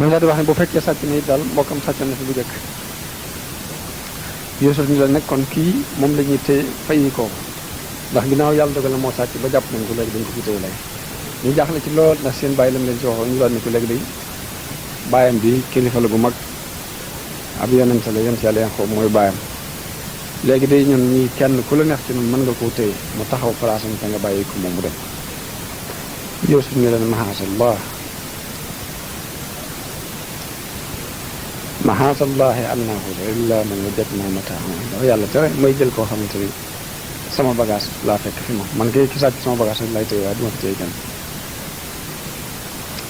ñu daal di wax ne bu fekkee sàcc na it daal mbokkam sàccoon na fi bu jëkk Yuusuf ñu la nekkoon kii moom la ñuy téye fayi ko ndax ginnaaw yàlla dogal na moo sàcc ba jàpp nañ ko léegi dañ ko fi téye lay ñu jaaxle ci lool ndax seen bàyyi lam leen ci waxoon ñu daal ni ko léegi day bàyyam bi kilifa la gu mag ab yonente la yonent yàlla Yanqoob mooy bàyyam léegi day ñun ñi kenn ku la neex ci ñun mën nga koo téye mu taxaw place am te nga bàyyi ko moom mu dem Yuusuf ñu leen mahaasallah mahaasallahi an naaxuda illa man wajadna mataahu dafa yàlla tere may jël koo xamante ni sama bagage laa fekk fi moom man kay ki sàcc sama bagage rek lay téye waaye du ma fi téye kenn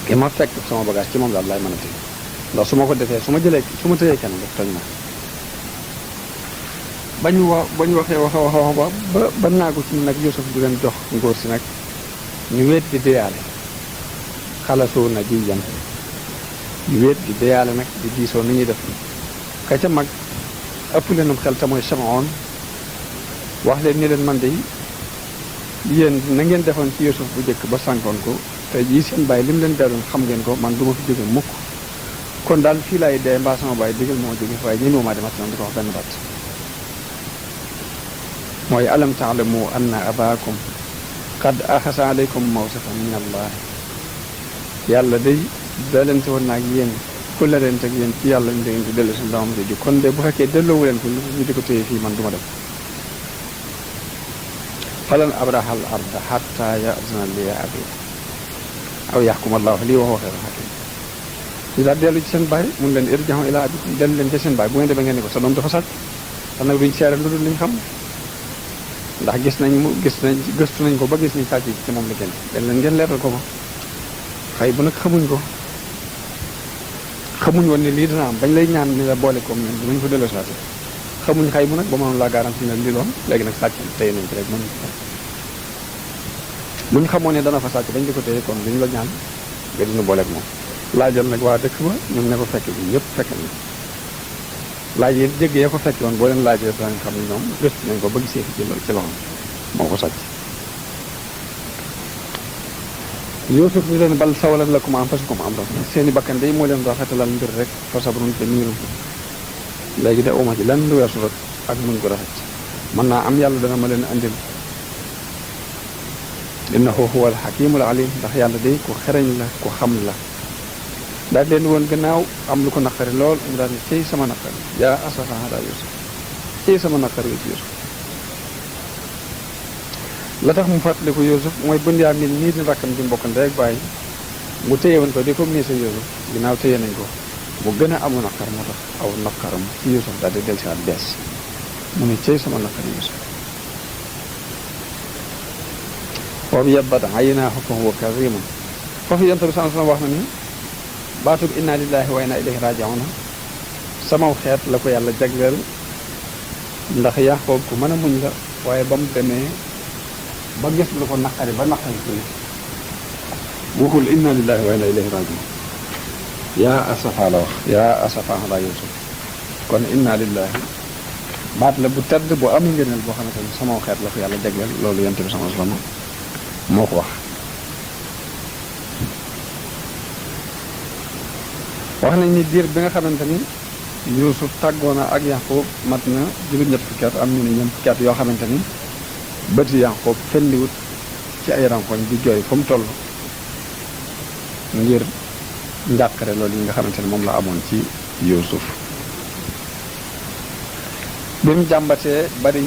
ki ma fekk sama bagage ci moom daal laay mën a téye ndax su ma ko defee su ma téyee kenn def tooñ ma ba ñu waxee wax ba naagu ci nag Yuusuf di leen jox ngóor si nag ñu weet di déyaale xalasoo na ji yan ñu weet di déyaale nag di diisoo ni ñuy def ka ca mag ëpp leenum xel te mooy Samaoon wax leen ni leen man de yéen na ngeen defoon ci Yuusuf bu njëkk ba sànkoon ko te jii seen bàyyi li mu leen daaloon xam ngeen ko man du ma fi jóge mukk kon daal fii laay dee mbaa sama bàyyi digal moo jóge waaye ñemewumaa demat noonu di ko wax benn baat mooy alam taalamu anna abaakum qad axasa alaykum mawsifan min allah yàlla day dalente woon naag yéen ku la leen teg yéen ci yàlla ñu dégg di dellu si doomam jooju kon de bu fekkee delloowu leen ko ñu di ko téye fii man du ma dem falan abrahal arda xatta yazana li abi aw yaxkum allahu lii waxoo xeer xakim ñu daal dellu ci seen bàyyi mun leen irji'u ila abikum dellu leen ci seen bàyyi bu ngeen demee ngeen ni ko sa doom dafa sàcc te nag duñ seere lu dul liñ xam ndax gëstu nañ ko ba gis ni sàcc ci moom la génn dañ leen ngeen leeral ko xëy bu nag xamuñ woon ne lii dina am bañ lay ñaan ni la boole koom ñun dinañ ko delloo saa si xamuñ xëy bu nag ba mënoon laa garanti ne lii doon léegi nag sàcc téye nañ ko rek mën buñ xamoon ne dana fa sàcc bañ di ko téye kon liñ la ñaan nga dina booleeg moom laajal nag waa dëkk ba ñoom ne ko fekk bi yëpp fekk na laaj yi jégg ya ko fekk woon boo leen laajee danañ xam ne ñoom gëstu nañ ko ba gisee fi ci loxo moo ko sàcc Yuusuf ñu leen bal sawalan lakum anfusukum amran seeni bakkan day moo leen rafetalal mbir rek fa sabrun jamiilun léegi de uma ci lan lu weesu rek ak muñ ko rafet mën naa am yàlla dana ma leen andil innahu huwa al-hakiimul aliim ndax yàlla day ku xereñ la ku xam la daal leen woon gannaaw am lu ko naqari lool mu daal ne cey sama naqari yaa asafa ala Yuusuf cey sama naqari ci Yuusuf la tax mu fàttaliku Yuusuf mooy Bunyaamin nii di rakkam di mbokk ndey ak bàyyi mu téye woon ko di ko miise Yuusuf ginnaaw téye nañ ko mu gën a amu naqar moo tax aw naqaram ci Yuusuf daal di del si waat bees mu ne cey sama naqari Yuusuf boobu yabbat aynaahu fa huwa kariimun foofu yonent bi sallallahu alayhi wa sallam wax na ni baatub inna lillahi wa inna ilayhi raji'un samaw xeet la ko yàlla jagleel ndax Yaaqoob ku mën a muñ la waaye ba mu demee ba gis lu ko naqari ba naqari ko waxul inna lillahi wa inna ilayhi raji'un yaa asafa la wax yaa asafa ala Yuusuf kon inna lillahi baat la bu tedd bu am ngëneel boo xamante ni samaw xeet la ko yàlla jagleel loolu yonent bi sallallahu alayhi wa sallam moo ko wax nañ ni diir bi nga xamante ni Yuusuf tàggoo na ak Yaaqoob mat na juróom-ñett fukki at am ñu ne ñoom fukki at yoo xamante ni bëti Yaaqoob fendiwut ci ay rankoñ di jooy fa mu toll ngir njàqare loolu yi nga xamante ni moom la amoon ci Yuusuf bi mu jàmbatee bari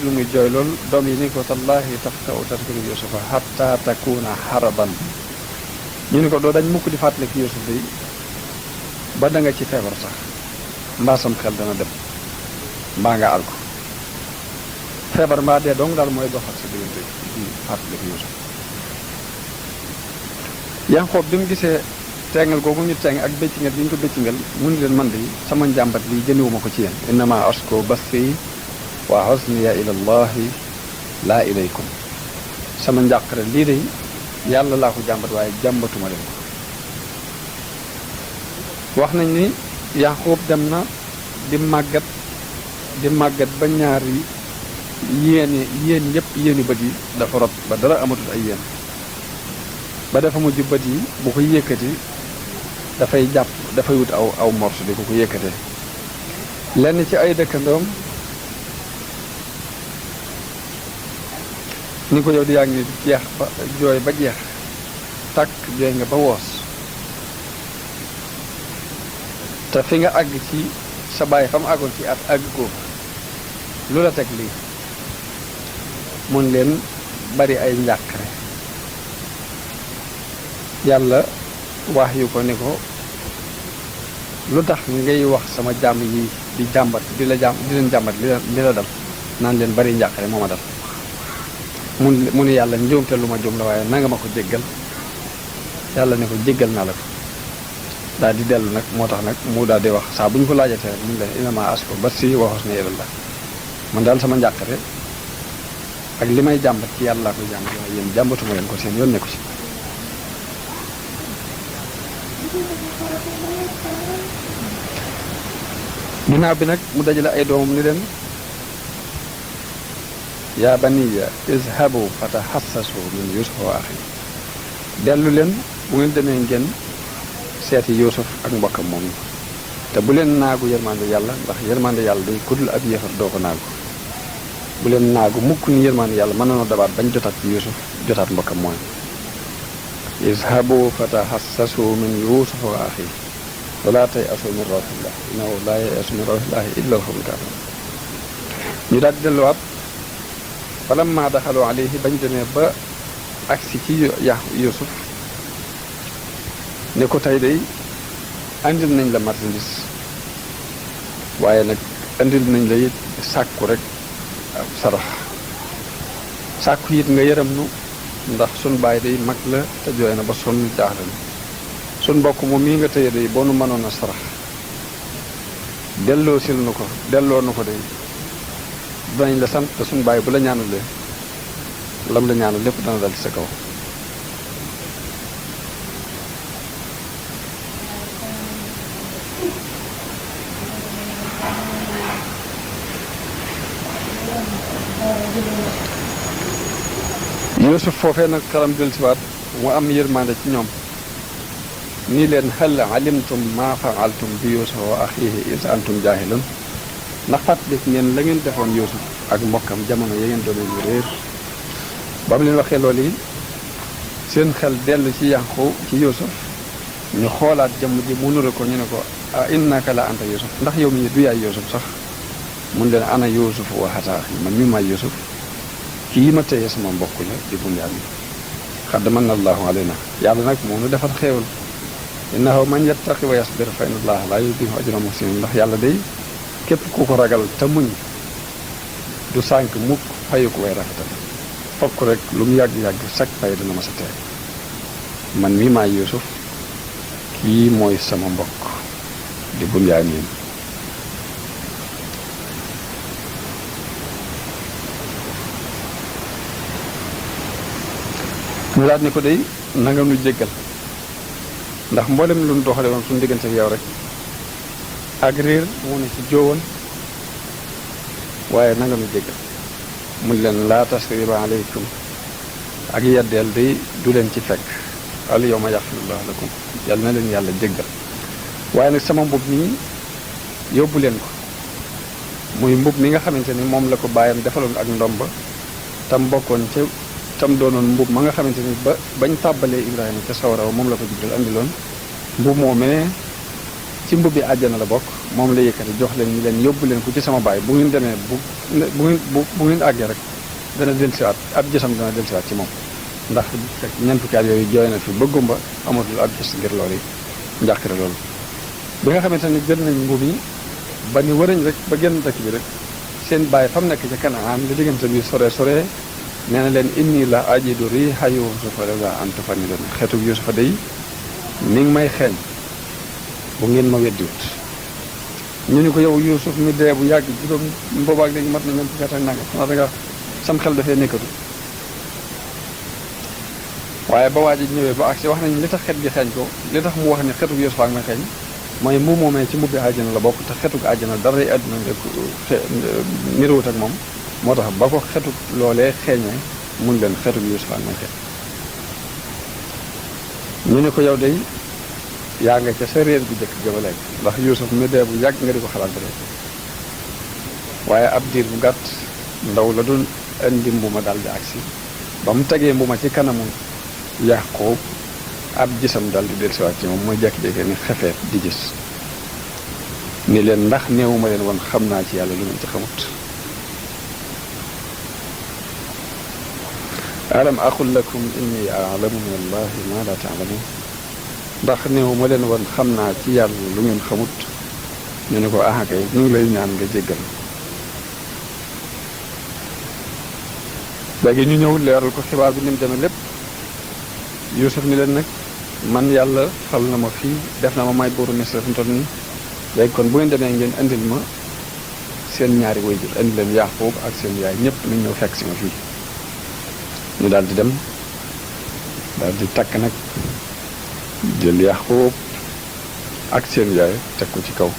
lu muy jooy loolu doom yi ni ko tallahi taftau tadkuru Yuusufa hatta takuna haraban ñu ni ko doo dañ mukk di fàttaliku Yuusuf bi ba da nga ci feebar sax mbaa sam xel dana dem mbaa nga àgg feebar mbaa dee dong daal mooy doxal sa diggante di fàttaliku Yuusuf Yaaqoob bi mu gisee teengal googu ñu teeng ak béccingal bi ñu ko béccingal mu ni leen man de sama njàmbat bi jëmewuma ko ci yéen innama ashku bathi wa husniya ila allahi laa ilaykum sama njàqare lii de yàlla laa ko jàmbat waaye jàmbatuma leen ko wax nañ ni Yaaqoob dem na di màggat ba ñaari yéen yëpp yéeni bët yi dafa rot ba dara amatul ay yéen ba dafa mujj bët yi bu ko yëkkati dafay jàpp dafay wut aw morso di ko yëkkatee lenn ci ay dëkkandoom ni ko yow di yaa ngi jeex ba jooy ba jeex tàkk jooy nga ba woos te fi nga àgg ci sa bàyyi fa mu àggoon ci at àgg ko lu la teg lii mun leen bari ay njàqare yàlla wax yu ko ni ko lu tax ngay wax sama jàmm yi di jàmbat di leen jàmbat li la dal naan leen bari njàqare moo ma dal mu ni yàlla njuumte lu ma juum la waaye nanga ma ko jéggal yàlla ne ko jéggal naa la ko daal di dellu nag moo tax nag mu daal di wax saa bu ñu ko laajatee rek mun leen inama asko ba si waxos ne yàlla man daal sama njàqare ak li may jàmbat ci yàlla laa koy jàmbat waaye yéen jàmbatuma leen ko seen yoon nekku ci ginnaaw bi nag mu dajale ay doomam ni leen yaa baniya izhabu fatahassasu min yusuf wa axi dellu leen bu ngeen demee ngeen seeti yusuf ak mbokkam moom te bu leen naagu yërmande yàlla ndax yërmande yàlla day kudul ab yéefar doo ko naagu bu leen naagu mukk ni yërmande yàlla mën nañoo dabaat bañ jotaat ci yusuf jotaat mbokkam mooy izhabu fatahassasu min yusuf wa axi wala tay asu min rawxillah innahu laa yayasu min rawxillahi illa alxawmul kaafiruun ñu daal di delluwaat falamma daxalu alayhi bañ demee ba agsi ci yusuf ne ko tey day andil nañ la marchandise waaye nag andil nañ la it sàkku rek ab sarax sàkku it nga yërëm nu ndax sun baay day mag la te jooy na ba sonn jaaxle na sun mbokk moom mii nga tëye day boo nu mënoon a sarax delloo sil nu ko delloo nu ko day danañ la sant te suñ bàyyi bu la ñaanalee lam la ñaanal lépp dana dal ci sa kaw Yuusuf foofee nag xaram jël si waat mu am yërmande ci ñoom nii leen hal alimtum ma faaltum bi Yuusuf wa axiihi is antum jaahilun ndax fàttaliku ngeen la ngeen defoon Yuusuf ak mbokkam jamono ya ngeen doon yu réer ba mu leen waxee loolu yi seen xel dellu ci yànqu ci Yuusuf ñu xoolaat jëmm ji mu nuru ko ñu ne ko a innaka la anta Yuusuf ndax yow mi du yaay Yuusuf sax mun leen ana Yuusuf wa haza axi man mi maay Yuusuf kii ma téye sama mbokk la di Bunyaamin xadd manna Allahu alayna yàlla nag moo nu defal xéewal innahu man yattaqi wa yasbir fa inna Allaha laa yudii'u ajra muhsinin ndax yàlla day képp ku ko ragal te muñ du sànk mukk fayu ko way rafetal fokk rek lu mu yàgg-yàgg sak fay dina ma sa tee man mii maay Yuusuf kii mooy sama mbokk di Bunyaamin ñu laat ni ko day nanga nu jéggal ndax mboolem lu nu doxale woon suñu diggante ak yow rek ak réer moo ne ci jóowoon waaye nanga nu jéggal mun leen laa tasriba aleykum ak yeddeel day du leen ci fekk al yawma yaxfirullahu lakum yàlla na leen yàlla jéggal waaye nag sama mbub mi yóbbu leen ko muy mbub mi nga xamante ni moom la ko bàyyam defaloon ak ndomba tam bokkoon ca tam doonoon mbub ma nga xamante ni bañ tàbbalee Ibrahima ca sawara moom la ko Jibril andiloon mbub moomee ci mbub bi àjjana la bokk moom la yëkkati jox leen ñu leen yóbbu leen ko ci sama baay bu ngeen demee bu ngeen àggee rek dana dellusiwaat ab gisam dana dellusiwaat ci moom ndax ñeent fukki at yooyu jooy na fi ba gumba amatul ab gis ngir loolu yi njàqare loolu bi nga xamante ni jël nañ mbub yi ba ni wërañ rek ba génn dëkk bi rek seen baay fa mu nekk ca Kanaan li diggante bi sore nee na leen inni la ajidu riiha Yuusufa lawlaa an tufanniduun xeetu Yuusufa day mi ngi may xeeñ bu ngeen ma weddiwut ñu ni ko yow Yuusuf mi dee bu yàgg juróom boobaak léegi mat na ñoom fukki at ak nangam xanaa da nga sam xel dafee nekkatu waaye ba waa ji ñëwee ba agsi wax nañ li tax xet gi xeeñ ko li tax mu wax ne xetu Yuusufa ak may xeeñ mooy mbu moomee ci mbubbi àjjana la bokk te xetu àjjana dara yi àdduna niruwut ak moom moo tax ba ko xetu loolee xeeñee mun leen xetu Yuusuf ak may xeeñ ñu ne ko yow day yaa nga ca sa réer bu jëkk ga ba léegi ndax Yuusuf mi dee bu yàgg nga di ko xalaat rek waaye ab diir bu gàtt ndaw la doon indi mbuma daal di agsi ba mu tegee mbuma ci kanamu Yaqoob ab gisam daal di dellusiwaat ci moom mooy jékki-jékki ni xefeet di gis ni leen ndax néewuma leen woon xam naa ci yàlla lu ngeen ci xamut alam aqul lakum inni a'lamu min allahi ma la ta'lamun ndax néewuma leen woon xam naa ci yàlla lu ngeen xamut ñu ne ko kay ñu ngi lay ñaan nga jéggal léegi ñu ñëw leeral ko xibaar bi ni mu demee lépp Yuusuf ni leen nag man yàlla fal na ma fii def na ma may buuru Misra fi mu toll nii léegi kon bu ngeen demee ngeen indil ma seen ñaari waajur indi leen Yaaqoob ak seen yaay ñëpp nañ ñëw fekk si ma fii ñu daal di dem daal di takk nag jël Yaaqoob ak seen yaay teg ko ci kaw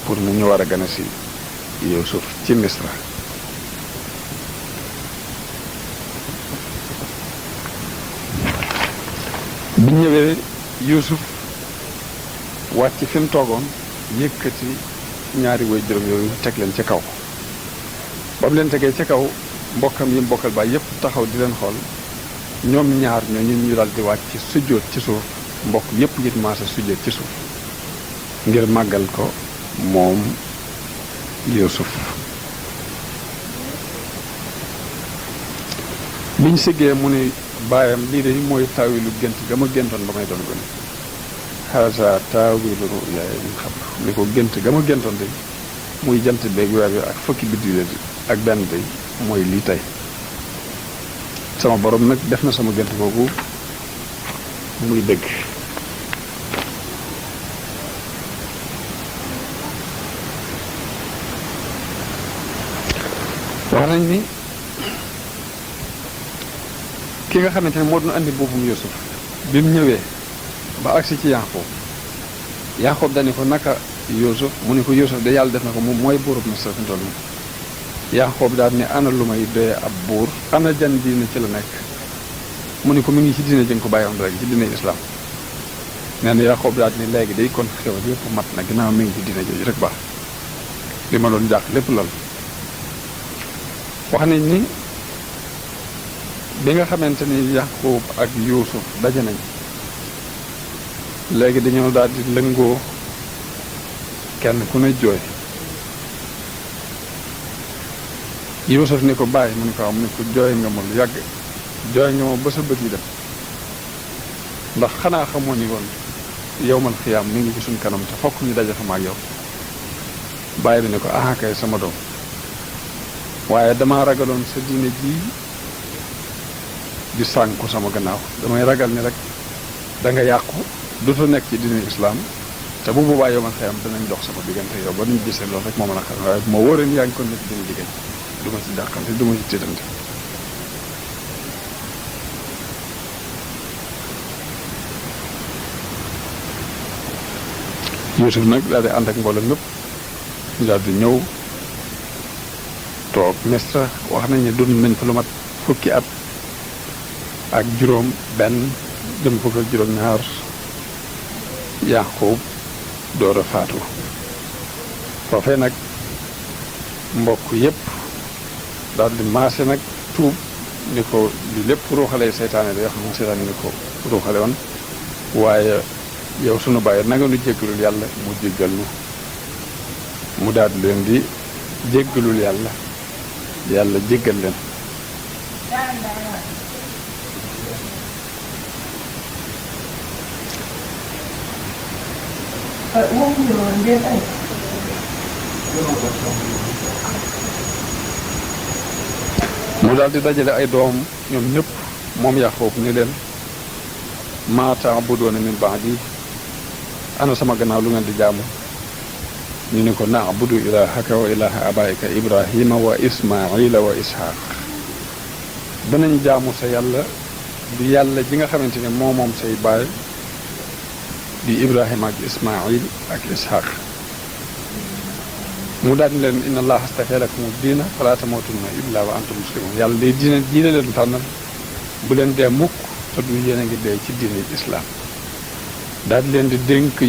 pour mu ñu war a gën a si Yuusuf ci Misra bi ñëwee Yuusuf wàcc fi mu toogoon yëkkati ñaari way juróom yooyu teg leen ci kaw ba mu leen tegee ci kaw mbokkam yi mbokkal baay yépp taxaw di leen xool ñoom ñaar ñooñu ñu dal di wàcc sujjóot ci suuf mbokk yépp it maasa sujjóot ci suuf ngir màggal ko moom Yuusuf biñ siggee mu ne baayam lii de mooy taawilu gént ga ma géntoon ba may doon gone haza taawilu ru'yaaya min qabl ni ko gént ga ma géntoon de muy jant beeg weer bi ak fukki biddiw ak benn de mooy lii tey sama borom nag def na sama gént boobu muy dëgg wax nañ ni ki nga xamante ne moo doon andi boppam Yuusuf bi mu ñëwee ba agsi ci Yaaqoob dañu ko naka Yuusuf mu ne ko Yuusuf de yàlla def na ko moom mooy buurub Misra fi mu toll nii Yaaqoob daal ne ana lu may doyee ab buur ana jan diine ci la nekk mu ne ko mi ngi ci diine jën ko bàyyoon rek ci diine islam nee na Yaaqoob daal ne léegi day kon xew yëpp mat na ginnaaw mi ngi ci diine jooju rek baax li ma doon jàq lépp lool wax nañ ni bi nga xamante ni Yaaqoob ak Yuusuf daje nañ léegi dañoo daal di lëngoo kenn ku ne jooy Yuusuf ni ko bàyyi mu ne ko am ni ko jooy nga ma lu yàgg jooy nga ma ba sa bët yi dem ndax xanaa xamoo ni woon yawmal xiyaam mi ngi ci suñ kanam te fokk ñu daje fa ma ak yow bàyyi bi ne ko kay sama doom waaye dama ragaloon sa diine ji di sànku sama gannaaw damay ragal ni rek da nga yàqu dutu nekk ci diine islaam te bu boobaa yow man xëyam danañ dox sama diggante yow ba nuñ gisee loolu rek moo mën a xam waaye moo wóoree ni yaa ngi ko nekk dina jigéen du ma ci dàqante du ma ci tiitante Yuusuf nag daal di ànd ak mbooloo mépp ñu daal di ñëw toog Misra wax nañ ne dund nañ fa lu mat fukki at ak juróom benn jëm fukk ak juróom ñaar Yaaqoob door a faatu foofee nag mbokk yépp daal di maase nag tuub ni ko li lépp ruuxalee seytaane da yoo xam ne seytaane ni ko ruuxale woon waaye yow sunu bàyyi nanga nu jéggalul yàlla mu jéggal nu mu daal di leen di jéggalul yàlla yàlla jéggal leen mu daal di dajale ay doom ñoom ñëpp moom Yaaqoob ni leen maa ta'buduuna min ba'di ana sama gannaaw lu ngeen di jaamu ñu ne ko na'budu ilaahaka wa ilaaha abaayika Ibrahima wa Ismaila wa Isxaaq danañ jaamu sa yàlla di yàlla ji nga xamante ne moo moom say baay di Ibrahima ak Ismail ak Isxaaq mu daal di leen inna allaha astafaa lakumu diina falaa tamuutunna illaa wa antum muslimuun yàlla day diine leen tànnal bu leen dee mukk te du yéen a ngi dee ci diine islaam daal di leen di dénk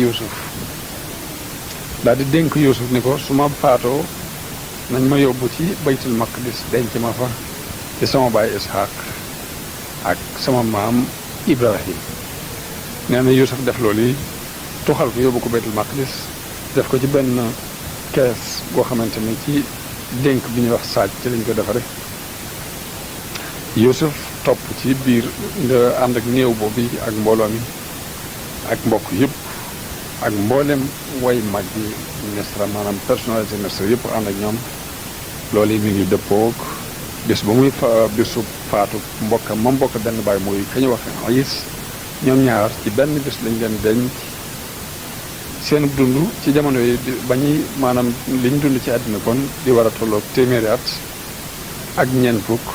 Yuusuf ni ko su ma faatoo nañ ma yóbbu ci baytul maqdis denc ma fa ci sama baay Ishaq ak sama maam Ibrahim. nee na Yuusuf def loolu yi tuxal ko yóbbu ko baytul maqdis def ko ci benn kees goo xamante ni ci dénk bi ñuy wax saaj ci lañ ko defare Yuusuf topp ci biir nga ànd ak néew boobu ak mbooloo mi ak mbokk yëpp ak mboolem way mag yi Misra maanaam personnalité Misra yëpp ànd ak ñoom loolu yi mi ngi dëppoog bis ba muy bisu faatu mbokkam ma mbokk benn baay mooy ka ñu wax Ayis ñoom ñaar ci benn bis lañ leen denc seen dund ci jamono yi ba ñuy maanaam liñ dund ci àddina kon di war a tolloog téeméeri at ak ñeent fukk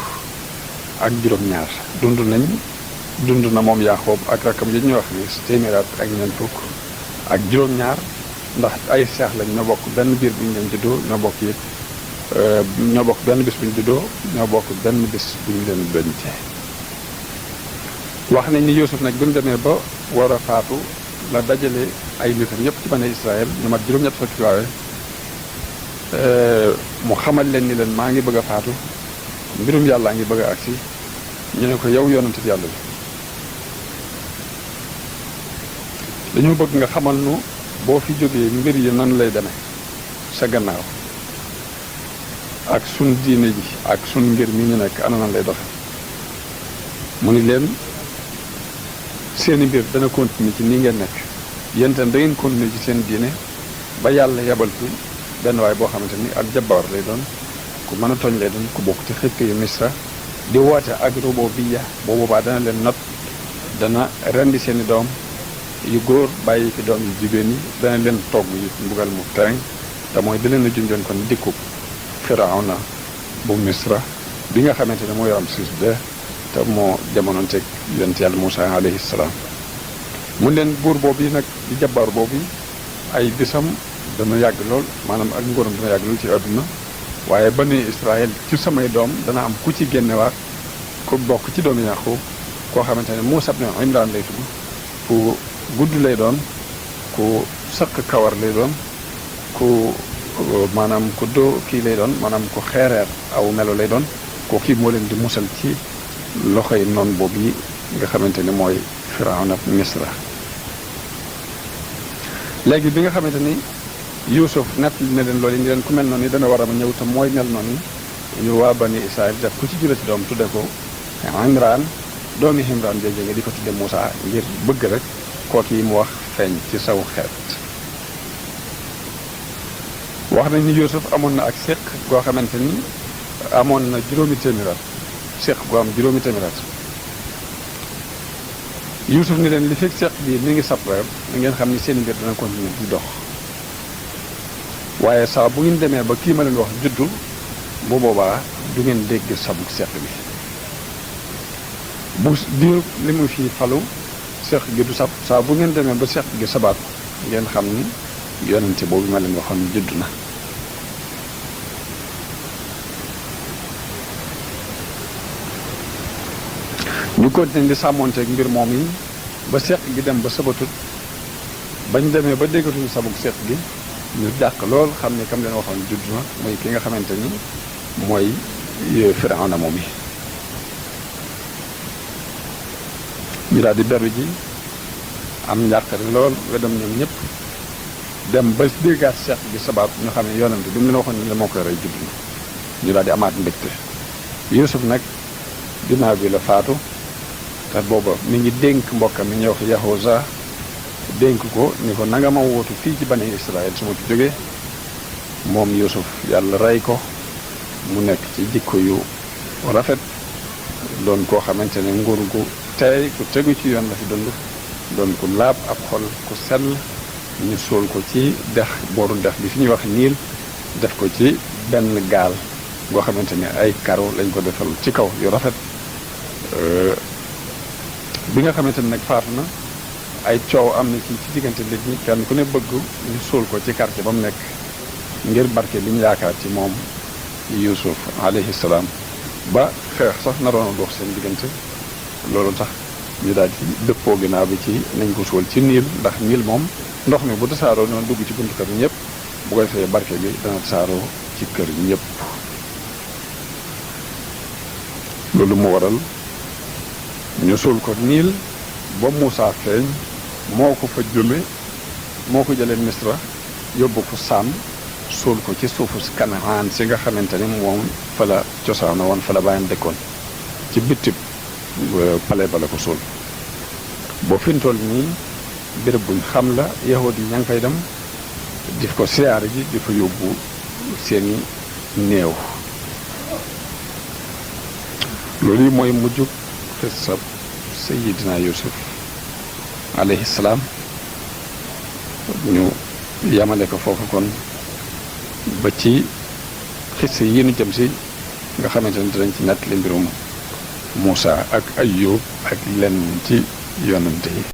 ak juróom-ñaar dund na moom Yaaxoob ak rakkam yi ñuy wax ni téeméeri at ak ñeent fukk ak juróom-ñaar ndax ay seex lañ ñoo bokk benn biir bu ñu leen juddoo ñoo bokk it ñoo bokk benn bis bu ñu juddoo ñoo bokk benn bis bu ñu leen dencee. wax nañ ni Yuusuf nag bi mu demee ba war a faatu la dajale ay nitam ñëpp ci bani Israël ñu mat juróom-ñett fukki waawe mu xamal leen ni leen maa ngi bëgg a faatu mbirum yàllaa ngi bëgg a agsi ñu ne ko yow yonent yàlla bi dañoo bëgg nga xamal nu boo fi jógee mbir yi nan lay demee sa gannaaw ak sun diine ji ak sun ngir mi ñu nekk ana nan lay doxe mu ni leen seeni mbir dana continuer ci nii ngeen nekk yéen itam da ngeen continuer ci seen diine ba yàlla yebal fi benn waay boo xamante ni ak jabbaar lay doon ku mën a tooñ lay doon ku bokk ci xëkk yu Misra di woote ak rububiyya boo boobaa dana leen not dana rendi seeni doom yu góor bàyyi fi doom yu jigéen yi dana leen togg yu mbugal mu tereŋ te mooy da leen a junjoon kon dikku Firawna bu Misra bi nga xamante ne mooy Ramsis II te moo jamonoon teg yonent yàlla Muusaa alayhi salaam mun leen buur boobu yi nag di jabbaar boobu ay bisam dana yàgg lool maanaam ak nguuram dana yàgg lool ci àdduna waaye bani Israël ci samay doom dana am ku ci génnewaat ku bokk ci doomu Yaaqub koo xamante ne Muusaa ibn Imraan lay tudd ku gudd lay doon ku sëq kawar lay doon ku maanaam ku doo kii lay doon maanaam ku xeereer aw melo lay doon ko kii moo leen di musal ci loxoy noon boobu yi nga xamante ne mooy Firawna Misra. léegi bi nga xamante ni Yuusuf nett li ne leen loolu yi ni leen ku mel noonu ni dana war a ñëw te mooy mel noonu ñu waa bani Israël def ku ci jurati doom tudde ko Imraan doomi Imraan jooju nga di ko tudde Muusaa ngir bëgg rek kooku yi mu wax feeñ ci saw xeet. wax nañ ni Yuusuf amoon na ak séq goo xamante ni amoon na juróomi téeméer séq gu am juróomi téeméer Yuusuf ni leen li fekk séq bi mi ngi sab reer mi ngeen xam ni seen mbir dana continuer di dox waaye saa bu ngeen demee ba kii ma leen wax juddu bu boobaa du ngeen dégg sabu séq bi bu diir li mu fi falu séq gi du sab saa bu ngeen demee ba séq gi sabaat ngeen xam ni yonente boobu ma leen waxoon judd na ñu continué di sàmmoonteeg mbir moom yi ba seq gi dem ba sabatut bañ demee ba déggatuñu sabug seq gi ñu dàq lool xam ne kam leen waxoon judd na mooy ki nga xamante ni mooy Firawna moom yi ñu daal di beru ji am njàqare lool wedam ñoom ñëpp dem ba déggaat seq gi sabaat ñu xam ne yonante bi mu leen waxoon ni la moo koy rey judd na ñu daal di amaat mbégte Yuusuf nag ginnaaw bi la faatu te booba mi ngi dénk mbokkam mi ñuy wax Yahuza dénk ko ni ko nanga ma wootu fii ci bani Israël su ma ci jógee moom Yuusuf yàlla rey ko mu nekk ci jikko yu rafet doon koo xamante ne nguur gu tey ku tegu ci yoon la fi dund doon ku laab ab xol ku sell ñu suul ko ci dex booru dex bi fi ñuy wax niil def ko ci benn gaal goo xamante ne ay karo lañ ko defal ci kaw yu rafet bi nga xamante ne nag faatu na ay coow am na ci diggante nit ñi kenn ku ne bëgg ñu suul ko ci quartier ba mu nekk ngir barke bi ñu yaakaar ci moom Yuusuf alayhi salaam ba xeex sax naroon a dox seen diggante loolu tax ñu daal di dëppoo ginnaaw bi ci nañ ko suul ci niil ndax niil moom ndox mi bu tasaaroo noonu dugg ci buntu kër ñëpp bu koy fee barke bi dana tasaaroo ci kër ñëpp. loolu mu waral ñu suul ko niil ba Muusaa feeñ moo ko fa jële moo ko jëlee Misra yóbbu ko Saam suul ko ci suufu si Kanaan si nga xamante ni moom fa la cosaano woon fa la bàyyam dëkkoon ci bitib pale ba la ko suul boo fi mu toll nii béréb buñ xam la yahud yi ña ngi fay dem di ko siyaare ji di fa yóbbu seeni néew. loolu yi mooy mujj xissa Sayyidina Yuusuf alayhi salaam ñu yamale ko foofu kon ba ci xissa yi ñu jëm si nga xamante ne dinañ ci nettali mbirum Muusaa ak Ayyub ak lenn ci yonante yi.